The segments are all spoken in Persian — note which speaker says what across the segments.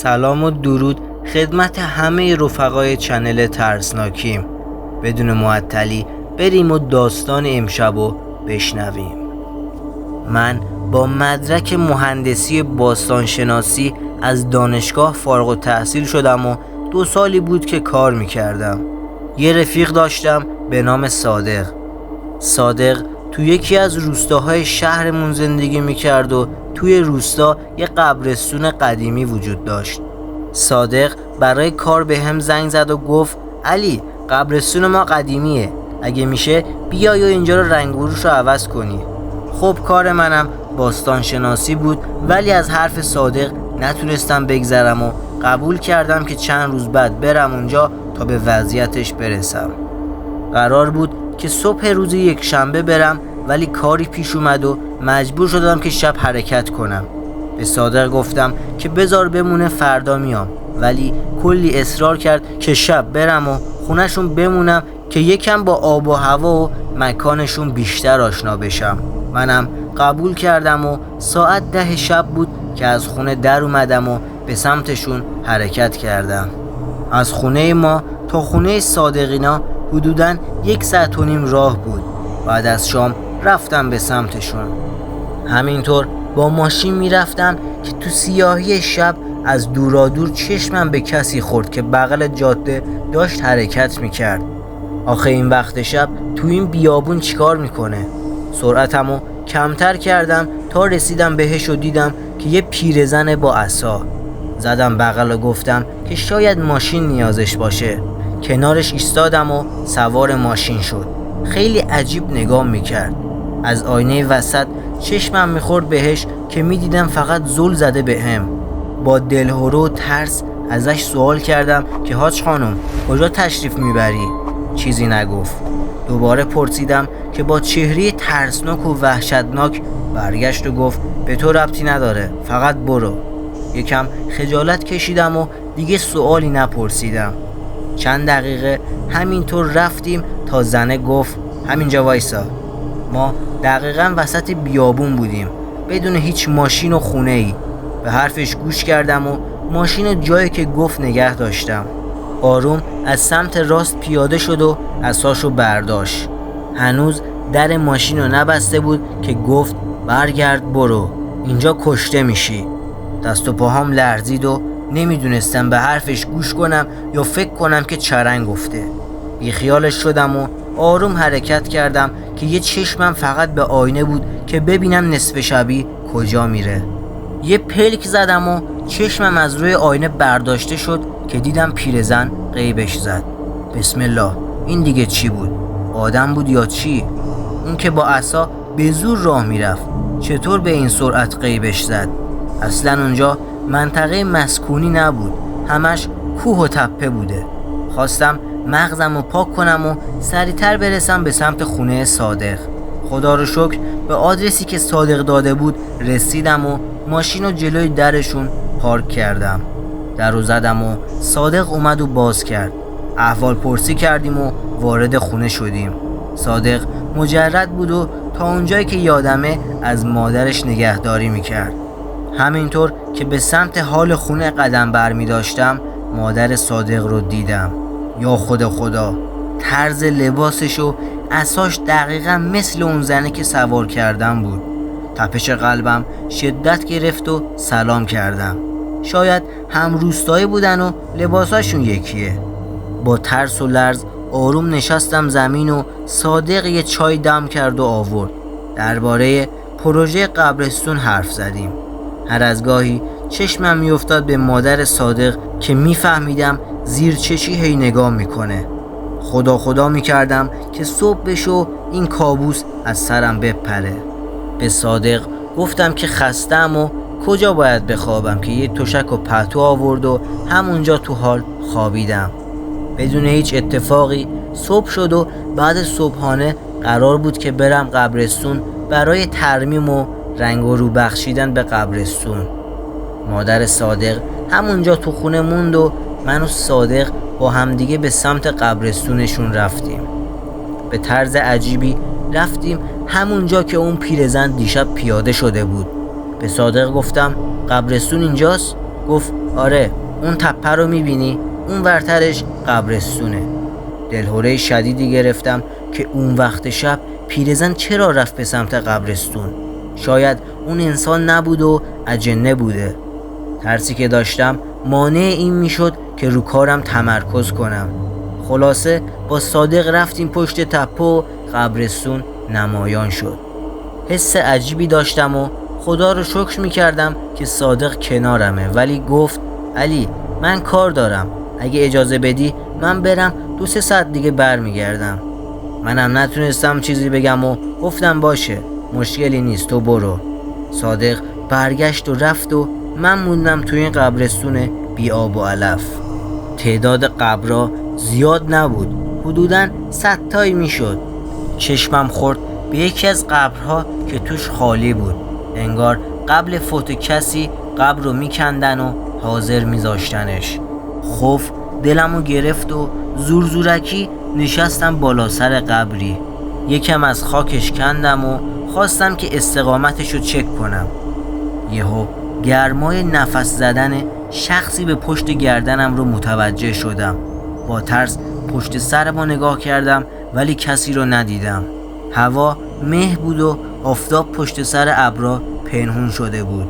Speaker 1: سلام و درود خدمت همه رفقای چنل ترسناکیم. بدون معطلی بریم و داستان امشب رو بشنویم. من با مدرک مهندسی باستانشناسی از دانشگاه فارغ التحصیل شدم و 2 سالی بود که کار میکردم. یه رفیق داشتم به نام صادق تو یکی از روستاهای شهرمون زندگی میکرد و توی روستا یه قبرستون قدیمی وجود داشت. صادق برای کار به هم زنگ زد و گفت علی، قبرستون ما قدیمیه، اگه میشه بیای و اینجا رو رنگ و روش رو عوض کنی. خب کار منم باستانشناسی بود، ولی از حرف صادق نتونستم بگذرم و قبول کردم که چند روز بعد برم اونجا تا به وضعیتش برسم. قرار بود که صبح روز یکشنبه برم، ولی کاری پیش اومد و مجبور شدم که شب حرکت کنم. به صادق گفتم که بذار بمونه فردا میام، ولی کلی اصرار کرد که شب برم و خونهشون بمونم که یکم با آب و هوا و مکانشون بیشتر آشنا بشم. منم قبول کردم و ساعت 10 شب بود که از خونه در اومدم و به سمتشون حرکت کردم. از خونه ما تا خونه صادقینا حدوداً 1.5 ساعت راه بود. بعد از شام رفتم به سمتشون. همینطور با ماشین میرفتم که تو سیاهی شب از دورادور چشمم به کسی خورد که بغل جاده داشت حرکت میکرد. آخه این وقت شب تو این بیابون چیکار میکنه؟ سرعتمو کمتر کردم تا رسیدم بهش و دیدم که یه پیرزن با عصا. زدم بغل و گفتم که شاید ماشین نیازش باشه. کنارش ایستادم و سوار ماشین شد. خیلی عجیب نگاه میکرد. از آینه وسط چشمم میخورد بهش که میدیدم فقط زل زده به هم. با دلهره و ترس ازش سوال کردم که حاج خانم کجا تشریف میبری؟ چیزی نگفت. دوباره پرسیدم که با چهره ترسناک و وحشتناک برگشت و گفت به تو ربطی نداره، فقط برو. یکم خجالت کشیدم و دیگه سوالی نپرسیدم. چند دقیقه همینطور رفتیم تا زنه گفت همینجا وایسا. ما دقیقاً وسط بیابون بودیم، بدون هیچ ماشین و خونه ای. به حرفش گوش کردم و ماشین جایی که گفت نگه داشتم. آروم از سمت راست پیاده شد و عصاشو برداشت. هنوز در ماشین رو نبسته بود که گفت برگرد برو، اینجا کشته میشی. دست و پاهام لرزید و نمیدونستم به حرفش گوش کنم یا فکر کنم که چرنگ گفته. بیخیالش شدم و آروم حرکت کردم که یه چشمم فقط به آینه بود که ببینم نصف شبی کجا میره. یه پلک زدم و چشمم از روی آینه برداشته شد که دیدم پیرزن غیبش زد. بسم الله، این دیگه چی بود؟ آدم بود یا چی؟ اون که با عصا به زور راه میرفت چطور به این سرعت غیبش زد؟ اصلا اونجا منطقه مسکونی نبود، همش کوه و تپه بوده. خواستم مغزم رو پاک کنم و سریعتر برسم به سمت خونه صادق. خدا رو شکر به آدرسی که صادق داده بود رسیدم و ماشین رو جلوی درشون پارک کردم. در رو زدم و صادق اومد و باز کرد. احوال پرسی کردیم و وارد خونه شدیم. صادق مجرد بود و تا اونجایی که یادمه از مادرش نگهداری میکرد. همینطور که به سمت حال خونه قدم برمی داشتم مادر صادق رو دیدم. یا خدا، طرز لباسش و عصاش دقیقا مثل اون زنه که سوار کردم بود. تپش قلبم شدت گرفت و سلام کردم. شاید هم روستایی بودن و لباساشون یکیه. با ترس و لرز آروم نشستم زمین و صادق یه چای دم کرد و آورد. درباره پروژه قبرستون حرف زدیم. هر از گاهی چشمم میافتاد به مادر صادق که میفهمیدم زیر چشی هی نگاه میکنه. خدا میکردم که صبح بشه و این کابوس از سرم بپره. به صادق گفتم که خستم و کجا باید بخوابم که یه تشک و پتو آورد و همونجا تو حال خوابیدم. بدون هیچ اتفاقی صبح شد و بعد صبحانه قرار بود که برم قبرستون برای ترمیم و رنگ و رو بخشیدن به قبرستون. مادر صادق همونجا تو خونه موند و من و صادق با همدیگه به سمت قبرستونشون رفتیم. به طرز عجیبی رفتیم همونجا که اون پیرزن دیشب پیاده شده بود. به صادق گفتم قبرستون اینجاست؟ گفت آره اون تپه رو میبینی؟ اون ورترش قبرستونه. دلهوره شدیدی گرفتم که اون وقت شب پیرزن چرا رفت به سمت قبرستون. شاید اون انسان نبود و اجنه بوده. ترسی که داشتم مانع این میشد که رو کارم تمرکز کنم. خلاصه با صادق رفتیم پشت تپه و قبرستون نمایان شد. حس عجیبی داشتم و خدا رو شکر میکردم که صادق کنارمه، ولی گفت علی من کار دارم، اگه اجازه بدی من برم 2-3 ساعت دیگه برمیگردم. منم نتونستم چیزی بگم و گفتم باشه مشکلی نیست تو برو. صادق برگشت و رفت و من موندم توی این قبرستون بی آب و علف. تعداد قبرها زیاد نبود، حدوداً 100 تایی میشد. چشمم خورد به یکی از قبرها که توش خالی بود. انگار قبل فوت کسی قبر رو میکندن و حاضر میذاشتنش. خوف دلمو گرفت و زورکی نشستم بالا سر قبری. یکم از خاکش کندم و خواستم که استقامتشو چک کنم. یهو گرمای نفس زدن شخصی به پشت گردنم رو متوجه شدم. با ترس پشت سرمو نگاه کردم ولی کسی رو ندیدم. هوا مه بود و آفتاب پشت سر ابرا پنهون شده بود.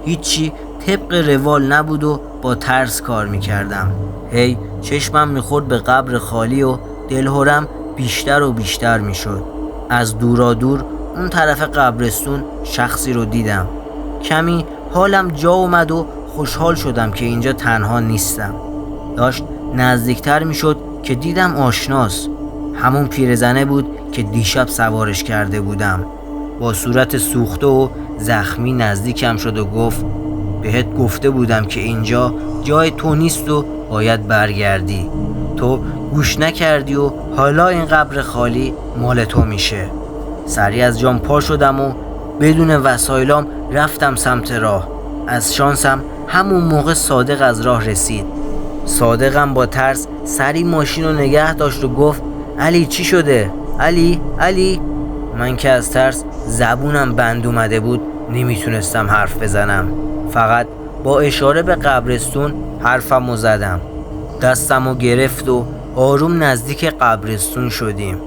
Speaker 1: هیچی طبق روال نبود و با ترس کار میکردم. هی چشمم میخورد به قبر خالی و دلهورم بیشتر و بیشتر میشد. از دورادور اون طرف قبرستون شخصی رو دیدم. کمی حالم جا اومد و خوشحال شدم که اینجا تنها نیستم. داشت نزدیکتر میشد که دیدم آشناست. همون پیرزنه بود که دیشب سوارش کرده بودم. با صورت سوخته و زخمی نزدیکم شد و گفت بهت گفته بودم که اینجا جای تو نیست و باید برگردی. تو گوش نکردی و حالا این قبر خالی مال تو میشه. سریع از جام پا شدم و بدون وسایلام رفتم سمت راه. از شانسم همون موقع صادق از راه رسید. صادقم با ترس سریع ماشین رو نگه داشت و گفت علی چی شده؟ علی؟ من که از ترس زبونم بند اومده بود نمیتونستم حرف بزنم. فقط با اشاره به قبرستون حرفمو زدم. دستمو گرفت و آروم نزدیک قبرستون شدیم.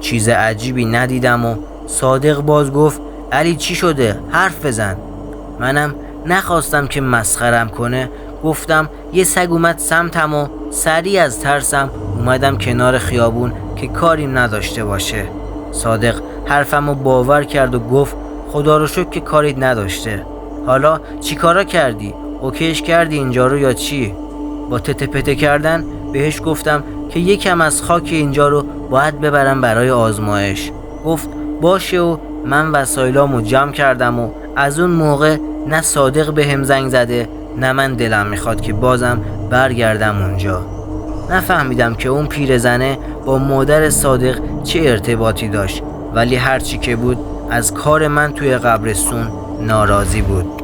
Speaker 1: چیز عجیبی ندیدم و صادق باز گفت علی چی شده؟ حرف بزن. منم نخواستم که مسخرم کنه. گفتم یه سگ اومد سمتم و سریع از ترسم اومدم کنار خیابون که کاریم نداشته باشه. صادق حرفمو باور کرد و گفت خدا رو شکر که کاریت نداشته. حالا چی کارا کردی؟ اوکیش کردی اینجا رو یا چی؟ با تته پته کردن بهش گفتم که یکم از خاک اینجا رو باید ببرم برای آزمایش. گفت باشه و من وسایلامو جمع کردم و از اون موقع نه صادق بهم زنگ زده نه من دلم میخواد که بازم برگردم اونجا. نفهمیدم که اون پیرزنه با مادر صادق چه ارتباطی داشت، ولی هرچی که بود از کار من توی قبرستون ناراضی بود.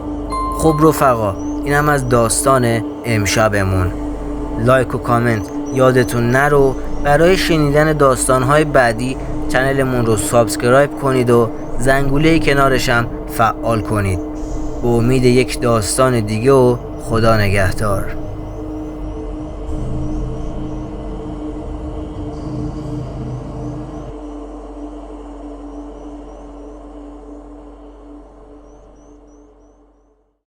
Speaker 1: خب رفقا اینم از داستان امشبمون. لایک و کامنت یادتون نرو. برای شنیدن داستانهای بعدی چنلمون رو سابسکرایب کنید و زنگوله کنارشم فعال کنید. به امید یک داستان دیگه و خدا نگهدار.